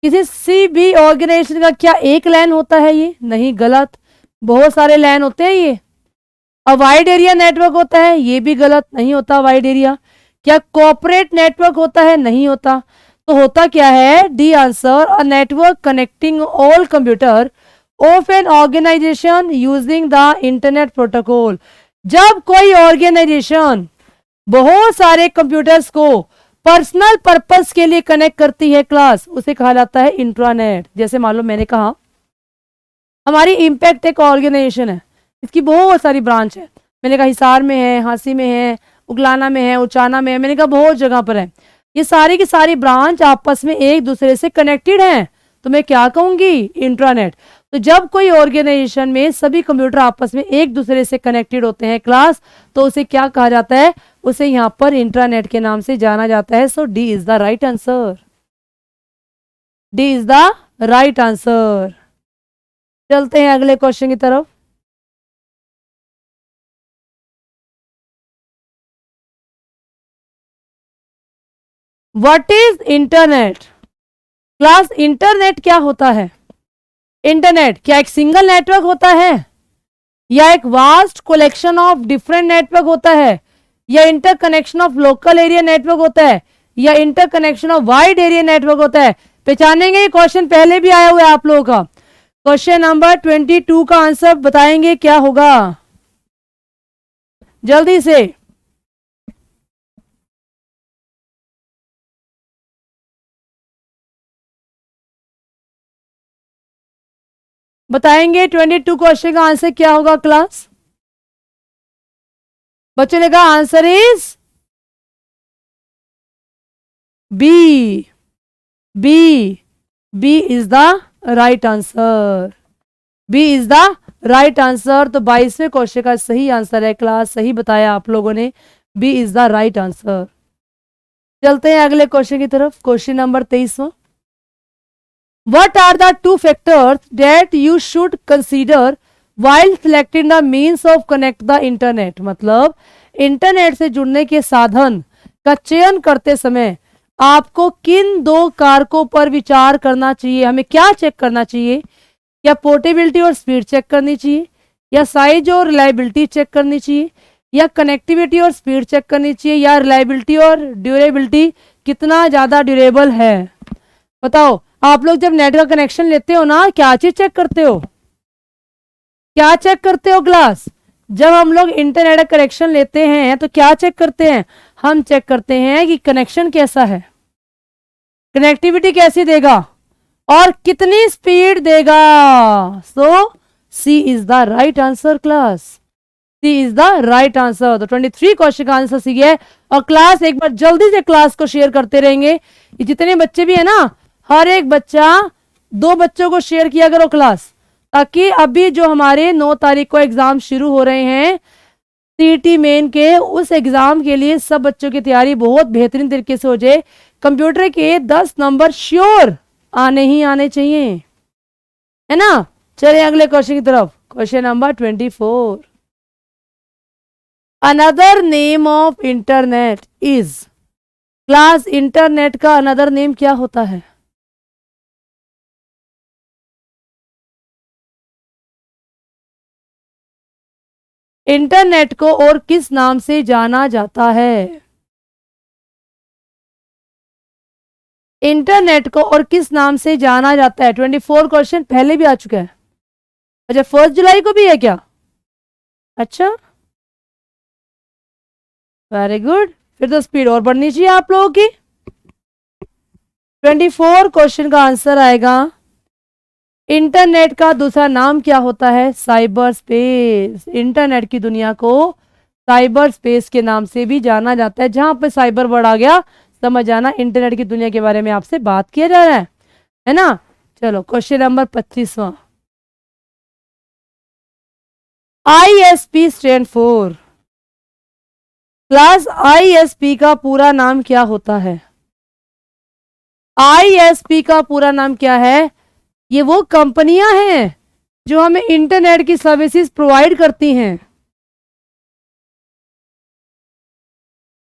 किसी भी ऑर्गेनाइजेशन का क्या एक लैन होता है? ये नहीं, गलत। बहुत सारे लैन होते हैं ये। अ वाइड एरिया नेटवर्क होता है? ये भी गलत, नहीं होता वाइड एरिया। क्या कॉर्पोरेट नेटवर्क होता है? नहीं होता। तो होता क्या है? The answer, a network connecting all computer of an organization using the internet protocol. जब कोई ऑर्गेनाइजेशन बहुत सारे कंप्यूटर्स को पर्सनल पर्पस के लिए कनेक्ट करती है क्लास, उसे कहा जाता है इंट्रानेट। जैसे मान लो मैंने कहा हमारी इम्पैक्ट एक ऑर्गेनाइजेशन है, इसकी बहुत सारी ब्रांच है। मैंने कहा हिसार में है, हांसी में है, उगलाना में है, उचाना में है, मैंने कहा बहुत जगह पर है। ये सारी की सारी ब्रांच आपस में एक दूसरे से कनेक्टेड हैं, तो मैं क्या कहूंगी? इंट्रानेट। तो जब कोई ऑर्गेनाइजेशन में सभी कंप्यूटर आपस में एक दूसरे से कनेक्टेड होते हैं क्लास, तो उसे क्या कहा जाता है? उसे यहाँ पर इंट्रानेट के नाम से जाना जाता है। So D is the right answer. D is the right answer. चलते हैं अगले क्वेश्चन की तरफ। What is internet? Class internet क्या होता है? इंटरनेट क्या एक सिंगल नेटवर्क होता है, या एक vast collection of different network होता है, या interconnection of local area network होता है, या interconnection of wide area network होता है? पहचानेंगे, ये क्वेश्चन पहले भी आया हुआ है आप लोगों का। क्वेश्चन नंबर 22 का आंसर बताएंगे क्या होगा? जल्दी से बताएंगे 22 क्वेश्चन का आंसर क्या होगा क्लास? बच्चों ने कहा answer is B. B, B is the right answer. B is the right answer. तो 22वें क्वेश्चन का सही आंसर है क्लास, सही बताया आप लोगों ने, B is the right answer. चलते हैं अगले क्वेश्चन की तरफ। क्वेश्चन नंबर 23वां, what are the two factors that you should consider while selecting the means of connect the internet. मतलब इंटरनेट से जुड़ने के साधन का चयन करते समय आपको किन दो कारकों पर विचार करना चाहिए, हमें क्या चेक करना चाहिए? या पोर्टेबिलिटी और स्पीड चेक करनी चाहिए, या साइज और रिलायबिलिटी चेक करनी चाहिए, या कनेक्टिविटी और स्पीड चेक करनी चाहिए, या रिलायबिलिटी और ड्यूरेबिलिटी, कितना ज़्यादा ड्यूरेबल है? बताओ, आप लोग जब नेट का कनेक्शन लेते हो ना, क्या चीज़ चेक करते हो? क्या चेक करते हो क्लास? जब हम लोग इंटरनेट का कनेक्शन लेते हैं तो क्या चेक करते हैं? हम चेक करते हैं कि कनेक्शन कैसा है, कनेक्टिविटी कैसी देगा और कितनी स्पीड देगा। So C is the right answer class, C is the right answer. तो 23 क्वेश्चन का आंसर सी है। और क्लास एक बार जल्दी से क्लास को शेयर करते रहेंगे, ये जितने बच्चे भी है ना, हर एक बच्चा 2 बच्चों को शेयर किया करो क्लास, ताकि अभी जो हमारे 9 तारीख को एग्जाम शुरू हो रहे हैं सीईटी मेन के, उस एग्जाम के लिए सब बच्चों की तैयारी बहुत बेहतरीन तरीके से हो जाए। कंप्यूटर के 10 नंबर श्योर आने ही आने चाहिए, है ना। चलिए अगले क्वेश्चन की तरफ। Question number 24, another name of internet is. Class internet का अनदर नेम क्या होता है? इंटरनेट को और किस नाम से जाना जाता है? इंटरनेट को और किस नाम से जाना जाता है? 24 क्वेश्चन पहले भी आ चुका है। अच्छा, 1 जुलाई को भी है क्या? अच्छा, वेरी गुड, फिर तो स्पीड और बढ़नी चाहिए आप लोगों की। 24 क्वेश्चन का आंसर आएगा, इंटरनेट का दूसरा नाम क्या होता है? Cyber space. इंटरनेट की दुनिया को साइबर स्पेस के नाम से भी जाना जाता है। जहां पे साइबर वर्ड आ गया समझ आना इंटरनेट की दुनिया के बारे में आपसे बात किया जा रहा है ना। चलो क्वेश्चन नंबर 25वां, ISP stand for. Class ISP का पूरा नाम क्या होता है? ISP का पूरा नाम क्या है? ये वो कंपनियां हैं जो हमें इंटरनेट की सर्विसेज प्रोवाइड करती हैं।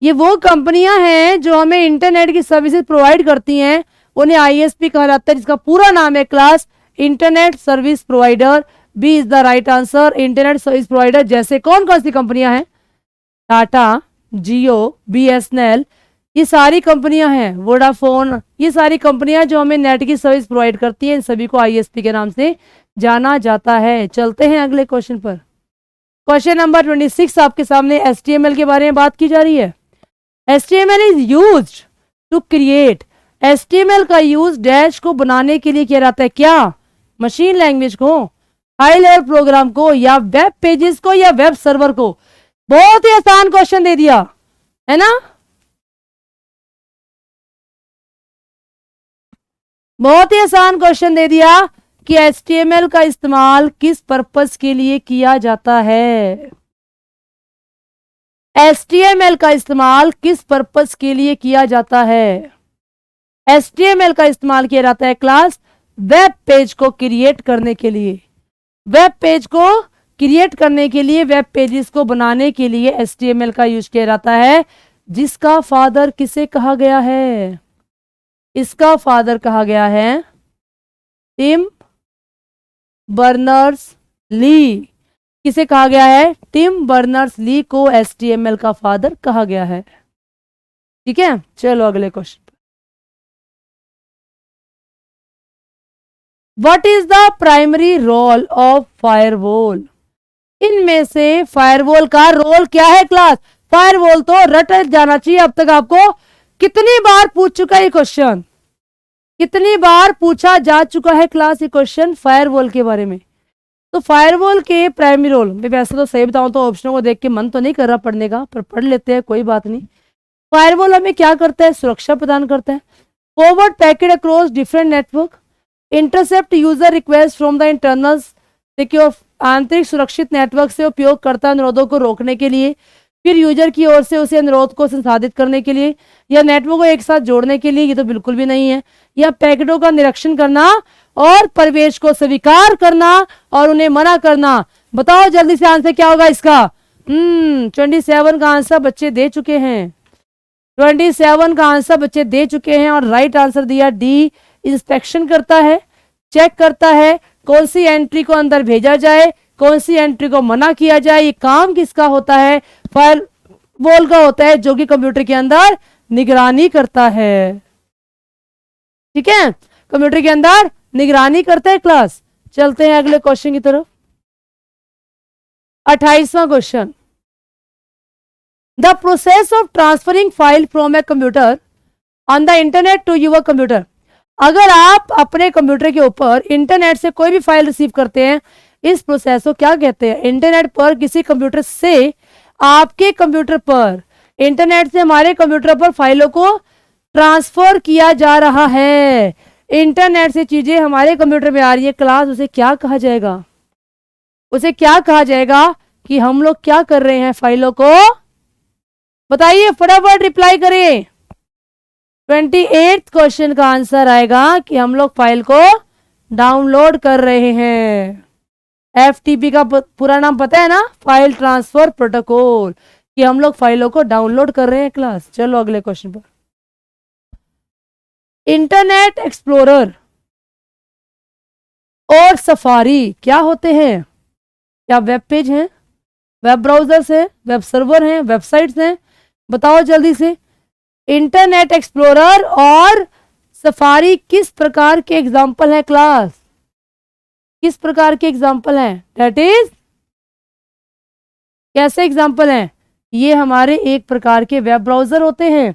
ये वो कंपनियां हैं जो हमें इंटरनेट की सर्विसेज प्रोवाइड करती हैं, उन्हें ISP कहा जाता है, जिसका पूरा नाम है class internet service provider. B is the right answer, internet service provider. जैसे कौन कौन सी कंपनियां हैं? टाटा, जियो, BSNL, ये सारी कंपनियां हैं, वोडाफोन, ये सारी कंपनियां जो हमें नेट की सर्विस प्रोवाइड करती हैं, इन सभी को ISP के नाम से जाना जाता है। चलते हैं अगले क्वेश्चन पर। क्वेश्चन नंबर 26 आपके सामने HTML के बारे में बात की जा रही है। HTML is used to create. HTML का यूज डैश को बनाने के लिए किया जाता है। क्या? मशीन लैंग्वेज को, हाई लेवल प्रोग्राम को, या वेब पेजेस को, या वेब सर्वर को? बहुत ही आसान क्वेश्चन दे दिया है ना, बहुत ही आसान क्वेश्चन दे दिया कि HTML का इस्तेमाल किस पर्पस के लिए किया जाता है। HTML का इस्तेमाल किस पर्पस के लिए किया जाता है? HTML का इस्तेमाल किया जाता है क्लास वेब पेज को क्रिएट करने के लिए। वेब पेज को क्रिएट करने के लिए, वेब पेजेस को बनाने के लिए HTML का यूज किया जाता है। जिसका फादर किसे कहा गया है? इसका फादर कहा गया है टिम बर्नर्स ली। किसे कहा गया है? टिम बर्नर्स ली को HTML का फादर कहा गया है। ठीक है, चलो अगले question. What is the primary role of firewall? इनमें से फायरवॉल का रोल क्या है क्लास? फायरवॉल तो रट जाना चाहिए अब तक आपको। कितनी बार पूछ चुका है क्वेश्चन, कितनी बार पूछा जा चुका है क्लास ये क्वेश्चन फायरवॉल के बारे में। तो फायरवॉल के प्राइमरी रोल, मैं वैसे तो सही बताऊं तो ऑप्शनों को देख के मन तो नहीं कर रहा पढ़ने का, पर पढ़ लेते हैं, कोई बात नहीं। फायरवॉल हमें क्या करता है? सुरक्षा प्रदान करता है। Forward packet across different network, intercept user request from the internal secure आंतरिक सुरक्षित नेटवर्क से उपयोगकर्ता अनुरोधों को रोकने के लिए, फिर यूजर की ओर से उसे अनुरोध को संसाधित करने के लिए, या नेटवर्क को एक साथ जोड़ने के लिए, ये तो बिल्कुल भी नहीं है, या पैकेटों का निरीक्षण करना और प्रवेश को स्वीकार करना और उन्हें मना करना। बताओ जल्दी से आंसर क्या होगा इसका। 27 का आंसर बच्चे दे चुके हैं, 27 का आंसर बच्चे दे चुके हैं और राइट आंसर दिया डी। इंस्पेक्शन करता है, चेक करता है कौन सी एंट्री को अंदर भेजा जाए, कौन सी एंट्री को मना किया जाए। ये काम किसका होता है, फायर वॉल का होता है, जो कि कंप्यूटर के अंदर निगरानी करता है। ठीक है, कंप्यूटर के अंदर निगरानी करता है क्लास। चलते हैं अगले क्वेश्चन की तरफ। 28वां question, the process of transferring file from a computer on the internet to your computer. अगर आप अपने कंप्यूटर के ऊपर इंटरनेट से कोई भी फाइल रिसीव करते हैं, इस प्रोसेस को क्या कहते हैं। इंटरनेट पर किसी कंप्यूटर से आपके कंप्यूटर पर, इंटरनेट से हमारे कंप्यूटर पर फाइलों को ट्रांसफर किया जा रहा है। इंटरनेट से चीजें हमारे कंप्यूटर में आ रही है क्लास, उसे क्या कहा जाएगा, उसे क्या कहा जाएगा कि हम लोग क्या कर रहे हैं फाइलों को। बताइए, फटाफट रिप्लाई करें। 28 क्वेश्चन का आंसर आएगा कि हम लोग फाइल को डाउनलोड कर रहे हैं। FTP का पूरा नाम पता है ना, फाइल ट्रांसफर प्रोटोकॉल, कि हम लोग फाइलों को डाउनलोड कर रहे हैं क्लास। चलो अगले क्वेश्चन पर। इंटरनेट एक्सप्लोरर और सफारी क्या होते हैं। क्या वेब पेज हैं, वेब ब्राउजर्स हैं, वेब सर्वर हैं, वेबसाइट्स हैं। बताओ जल्दी से। इंटरनेट एक्सप्लोरर और सफारी किस प्रकार के एग्जाम्पल है क्लास, किस प्रकार के एग्जाम्पल हैं। दैट इज, कैसे एग्जाम्पल हैं, ये हमारे एक प्रकार के वेब ब्राउजर होते हैं।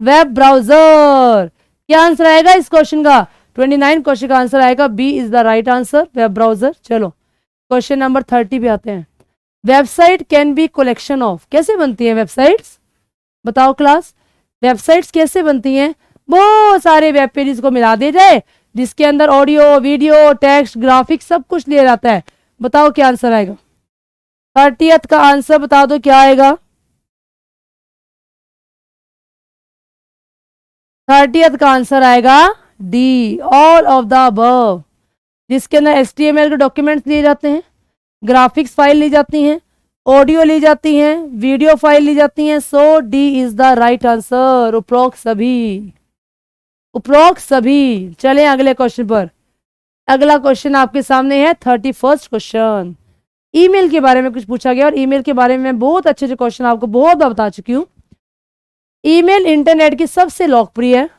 Web browser. क्या आंसर आएगा इस क्वेश्चन का। 29 क्वेश्चन का आंसर आएगा B is the right answer, web browser. चलो क्वेश्चन नंबर 30 पे आते हैं। Website can be collection of, कैसे बनती है वेबसाइट्स। बताओ क्लास, वेबसाइट्स कैसे बनती हैं। बहुत सारे वेब पेजेस को मिला दिया जाए, जिसके अंदर ऑडियो, वीडियो, टेक्स्ट, ग्राफिक्स सब कुछ लिया जाता है। बताओ क्या आंसर आएगा। 30th का आंसर बता दो क्या आएगा। 30th का आंसर आएगा D, all of the above, जिसके अंदर HTML के डॉक्यूमेंट्स लिए जाते हैं, ग्राफिक्स फाइल ली जाती हैं, ऑडियो ली जाती हैं, वीडियो फाइल ली जाती हैं। So D is the right answer, उपरोक्त सभी, उपरोक्त सभी। चलें अगले क्वेश्चन पर। अगला क्वेश्चन आपके सामने है 31st क्वेश्चन। ईमेल के बारे में कुछ पूछा गया और ईमेल के बारे में मैं बहुत अच्छे अच्छे क्वेश्चन आपको बहुत बार बता चुकी हूँ। ईमेल इंटरनेट की सबसे लोकप्रिय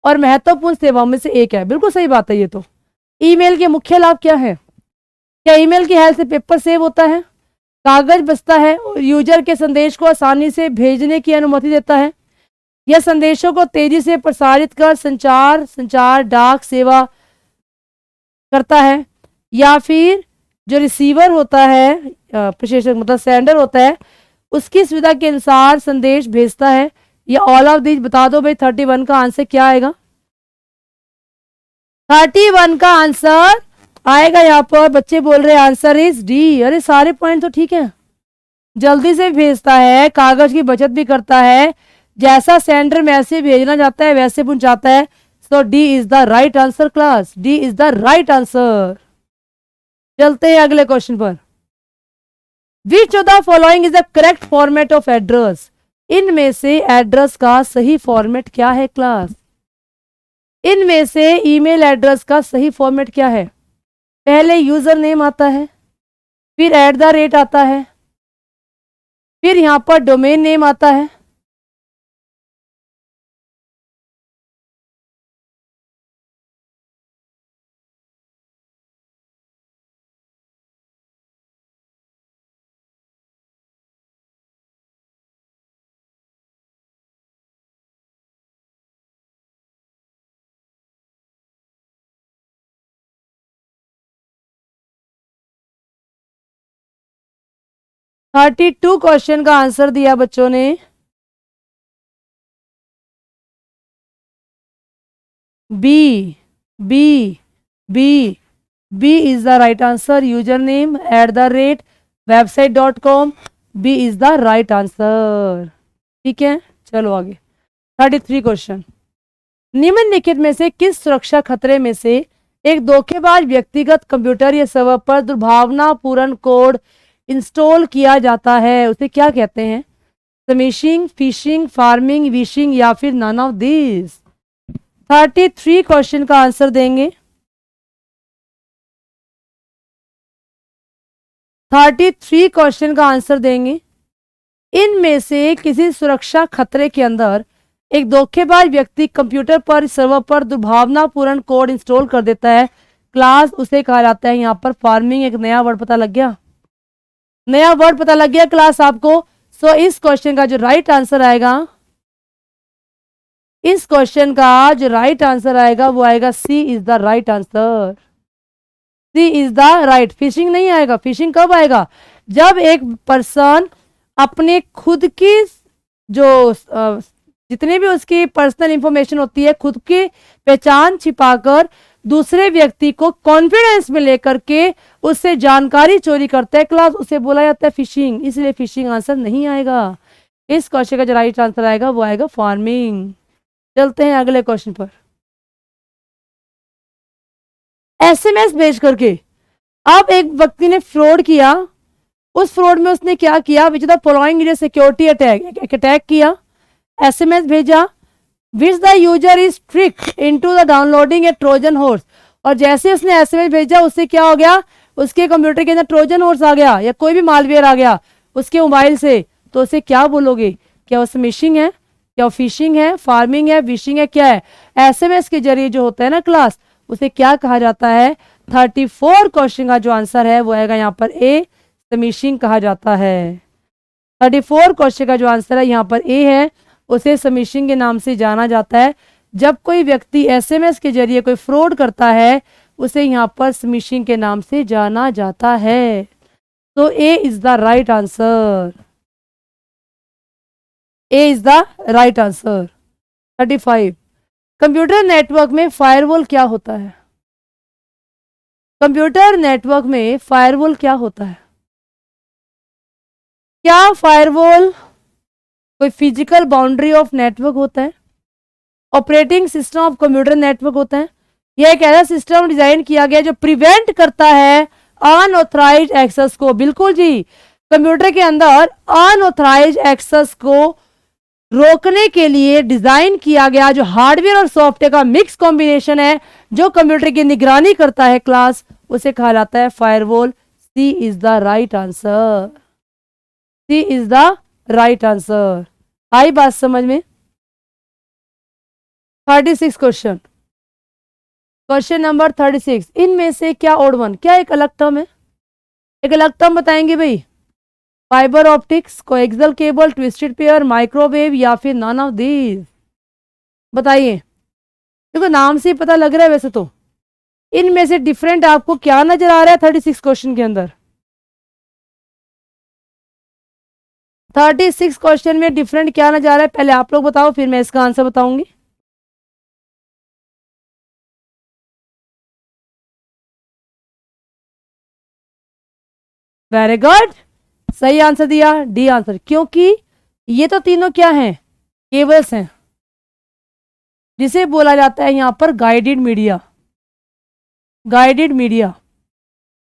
और महत्वपूर्ण सेवाओं में से एक है। बिल्कुल सही बात है ये तो। ईमेल के मुख्य लाभ क्या है। क्या ईमेल की हेल्प से पेपर सेव होता है, कागज बचता है और यूजर के संदेश को आसानी से भेजने की अनुमति देता है। यह संदेशों को तेजी से प्रसारित कर संचार डाक सेवा करता है, या फिर जो रिसीवर होता है, प्रेषक मतलब सेंडर होता है, उसकी सुविधा के अनुसार संदेश भेजता है, या ऑल ऑफ दीज। बता दो भाई 31 का आंसर क्या आएगा। 31 का आंसर आएगा, यहाँ पर बच्चे बोल रहे हैं आंसर इज डी। अरे सारे पॉइंट तो ठीक है। जल्दी से भेजता है, कागज की बचत भी करता है, जैसा सेंडर मैसेज भेजना चाहता है वैसे पहुंचाता है। So D is the right answer class, D is the right answer. चलते हैं अगले क्वेश्चन पर। Which of the following is the correct format of address. इनमें से एड्रेस का सही फॉर्मेट क्या है क्लास। इनमें से ईमेल एड्रेस का सही फॉर्मेट क्या है। पहले यूजर नेम आता है, फिर @ आता है, फिर यहां पर डोमेन नेम आता है, थर्टी 32 क्वेश्चन का आंसर दिया बच्चों ने। B B B B is the right answer. User name @website.com. B is the right answer. ठीक है, चलो आगे. 33 क्वेश्चन. निम्नलिखित में से किस सुरक्षा खतरे में से एक धोखेबाज व्यक्तिगत कंप्यूटर या सर्वर पर दुर्भावनापूर्ण कोड इंस्टॉल किया जाता है, उसे क्या कहते हैं? स्मिशिंग, फिशिंग, फार्मिंग, विशिंग या फिर नन ऑफ दिस. 33 क्वेश्चन का आंसर देंगे. 33 क्वेश्चन का आंसर देंगे. इनमें से किसी सुरक्षा खतरे के अंदर एक धोखेबाज व्यक्ति कंप्यूटर पर सर्वर पर दुर्भावनापूर्ण कोड इंस्टॉल कर देता है, क्लास उसे कहा जाता है यहाँ पर फार्मिंग. एक नया वर्ड पता लग गया, नया वर्ड पता लग गया क्लास आपको. सो इस क्वेश्चन का जो राइट आंसर आएगा, इस क्वेश्चन का जो राइट आंसर आएगा वो आएगा C is the right answer. C is the right. Phishing नहीं आएगा. फिशिंग कब आएगा? जब एक पर्सन अपने खुद की जो जितने भी उसकी पर्सनल इंफॉर्मेशन होती है, खुद की पहचान छिपाकर दूसरे व्यक्ति को कॉन्फिडेंस में लेकर के उससे जानकारी चोरी करता है, क्लास उसे बोला जाता है फिशिंग. इसलिए फिशिंग आंसर नहीं आएगा. इस क्वेश्चन का जो राइट आंसर आएगा वो आएगा फार्मिंग. चलते हैं अगले क्वेश्चन पर. एसएमएस भेज करके अब एक व्यक्ति ने फ्रॉड किया. उस फ्रॉड में उसने क्या किया? Which the following is security attack. एक अटैक किया, एसएमएस भेजा which the user is tricked into the downloading A Trojan horse. और जैसे उसने एसएमएस भेजा उससे क्या हो गया? उसके कंप्यूटर के अंदर ट्रोजन हॉर्स आ गया या कोई भी मालवेयर आ गया उसके मोबाइल से. तो उसे क्या बोलोगे? क्या वो स्मिशिंग है, क्या वो फिशिंग है, फार्मिंग है, विशिंग है, क्या है? एसएमएस के जरिए जो होता है ना क्लास, उसे क्या कहा जाता है? 34 क्वेश्चन का जो आंसर है वो आएगा यहाँ पर ए, स्मिशिंग कहा जाता है. 34 क्वेश्चन का जो आंसर है यहाँ पर ए है, उसे स्मिशिंग के नाम से जाना जाता है. जब कोई व्यक्ति एसएमएस के जरिए कोई फ्रॉड करता है उसे यहाँ पर स्मिशिंग के नाम से जाना जाता है. तो A is the right answer. A is the right answer. 35. Computer network में फायरवॉल क्या होता है? कंप्यूटर नेटवर्क में फायरवॉल क्या होता है? क्या फायरवॉल कोई फिजिकल बाउंड्री ऑफ नेटवर्क होता है? Operating system of computer network होता है? यह एक ऐसा सिस्टम डिजाइन किया गया जो प्रिवेंट करता है अनऑथराइज एक्सेस को. बिल्कुल जी, कंप्यूटर के अंदर अनऑथराइज एक्सेस को रोकने के लिए डिजाइन किया गया जो हार्डवेयर और सॉफ्टवेयर का मिक्स कॉम्बिनेशन है, जो कंप्यूटर की निगरानी करता है क्लास, उसे कहा जाता है firewall. C is the right answer. C is the right answer. आई बात समझ में? 36 क्वेश्चन. Question number 36. इनमें से क्या ओड वन, क्या एक अलग टर्म है? एक अलग टर्म बताएंगे भाई. Fibre optics, coaxial cable, twisted pair, microwave या फिर नन ऑफ दीज. बताइए. देखो नाम से ही पता लग रहा है वैसे तो. इनमें से डिफरेंट आपको क्या नजर आ रहा है 36 क्वेश्चन के अंदर? 36 क्वेश्चन में डिफरेंट क्या नजर आ रहा है पहले आप लोग बताओ, फिर मैं इसका आंसर बताऊंगी. वेरी गुड, सही आंसर दिया, डी आंसर. क्योंकि ये तो तीनों क्या हैं? केबल्स हैं, जिसे बोला जाता है यहां पर गाइडेड मीडिया. गाइडेड मीडिया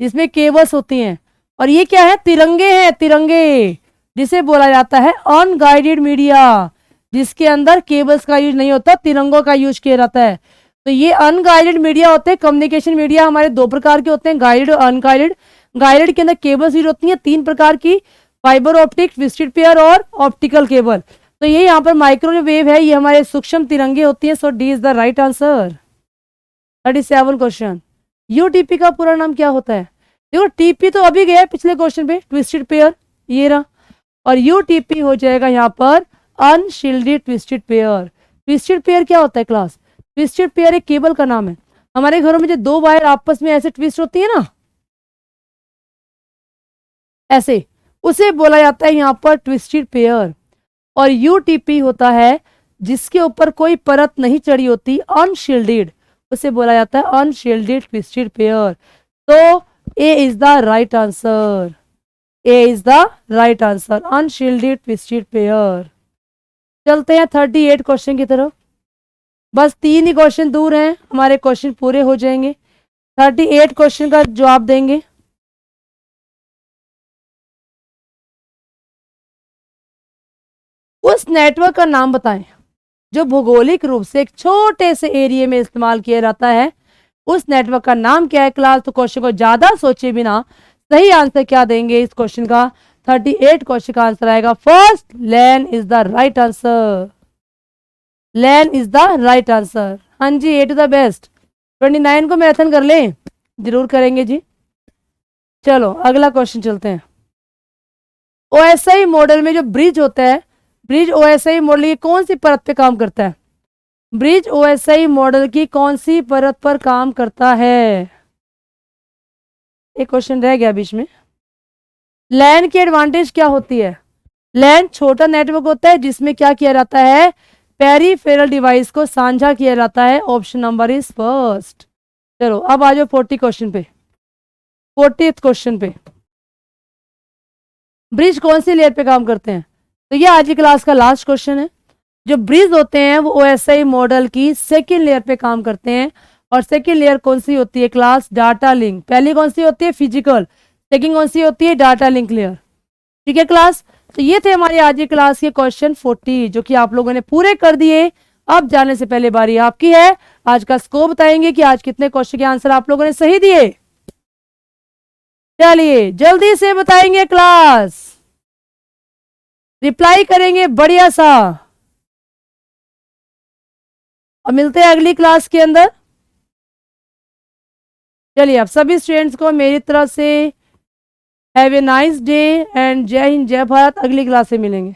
जिसमें केबल्स होती हैं. और ये क्या है? तिरंगे हैं, तिरंगे, जिसे बोला जाता है अनगाइडेड मीडिया, जिसके अंदर केबल्स का यूज नहीं होता, तिरंगों का यूज किया जाता है. तो ये अनगाइडेड मीडिया होते हैं. कम्युनिकेशन मीडिया हमारे दो प्रकार के होते हैं, गाइडेड और अनगाइडेड. गाइडेड के अंदर केबल्स यूज होती हैं 3 प्रकार की, फाइबर ऑप्टिक, ट्विस्टेड पेयर और ऑप्टिकल केबल. तो ये यहाँ पर माइक्रोवेव है, ये हमारे सूक्ष्म तिरंगे होती है. So D is the right answer. 37 question. UTP का पूरा नाम क्या होता है? देखो टीपी तो अभी गया पिछले क्वेश्चन पे, ट्विस्टेड पेयर ये रहा, और यूटीपी हो जाएगा यहाँ पर unshielded twisted pair. Twisted pair क्या होता है क्लास? ट्विस्टेड पेयर एक केबल का नाम है. हमारे घरों में जो 2 वायर आपस में ऐसे ट्विस्ट होती है ना, ऐसे, उसे बोला जाता है यहाँ पर ट्विस्टेड पेयर. और यूटीपी होता है जिसके ऊपर कोई परत नहीं चढ़ी होती, अनशील्डेड, उसे बोला जाता है अनशील्डेड ट्विस्टेड पेयर. तो A is the right answer, A is the right answer, unshielded twisted pair. चलते हैं 38 क्वेश्चन की तरफ। बस 3 ही क्वेश्चन दूर हैं, हमारे क्वेश्चन पूरे हो जाएंगे। 38 क्वेश्चन का जवाब देंगे। उस नेटवर्क का नाम बताएं जो भौगोलिक रूप से एक छोटे से एरिया में इस्तेमाल किया जाता है। उस नेटवर्क का नाम क्या है क्लास? तो क्वेश्चन को ज्यादा सोचे बिना सही आंसर क्या देंगे इस क्वेश्चन का? 38 क्वेश्चन का आंसर आएगा first, LAN is the right answer, LAN is the right answer. हाँ जी, ए टू द बेस्ट। 29 को मैराथन कर लें, जरूर करेंगे जी। चलो अगला क्वेश्चन चलते हैं। ओएसआई मॉडल में जो ब्रिज होता है, ब्रिज ओएसआई मॉडल की कौन सी परत पे काम करता है? ब्रिज ओएसआई मॉडल की कौन सी परत पर काम करता है? एक क्वेश्चन रह गया बीच में। लैन की एडवांटेज क्या होती है? लैन छोटा नेटवर्क होता है जिसमें क्या किया जाता है? पेरीफेरल डिवाइस को साझा किया जाता है। Option number is first. चलो अब आ जाओ 40 क्वेश्चन पे, 40th क्वेश्चन पे। ब्रिज कौन सी लेयर पे काम करते हैं? तो ये आज की क्लास का लास्ट क्वेश्चन है। जो ब्रिज होते हैं वो ओएसआई मॉडल की सेकेंड लेयर पे काम करते हैं। और सेकेंड लेयर कौन सी होती है क्लास? Data link. पहली कौन सी होती है? फिजिकल। सेकेंड कौन सी होती है? Data link layer. ठीक है क्लास, तो ये थे हमारी आज की क्लास के क्वेश्चन 40 जो कि आप लोगों ने पूरे कर दिए। अब जाने से पहले बारी आपकी है। आज का स्कोर बताएंगे कि आज कितने क्वेश्चन के आंसर आप लोगों ने सही दिए। चलिए जल्दी से बताएंगे क्लास, रिप्लाई करेंगे बढ़िया सा। और मिलते हैं अगली क्लास के अंदर। चलिए अब सभी स्टूडेंट्स को मेरी तरफ से have a nice day and जय हिंद जय भारत। अगली क्लास से मिलेंगे।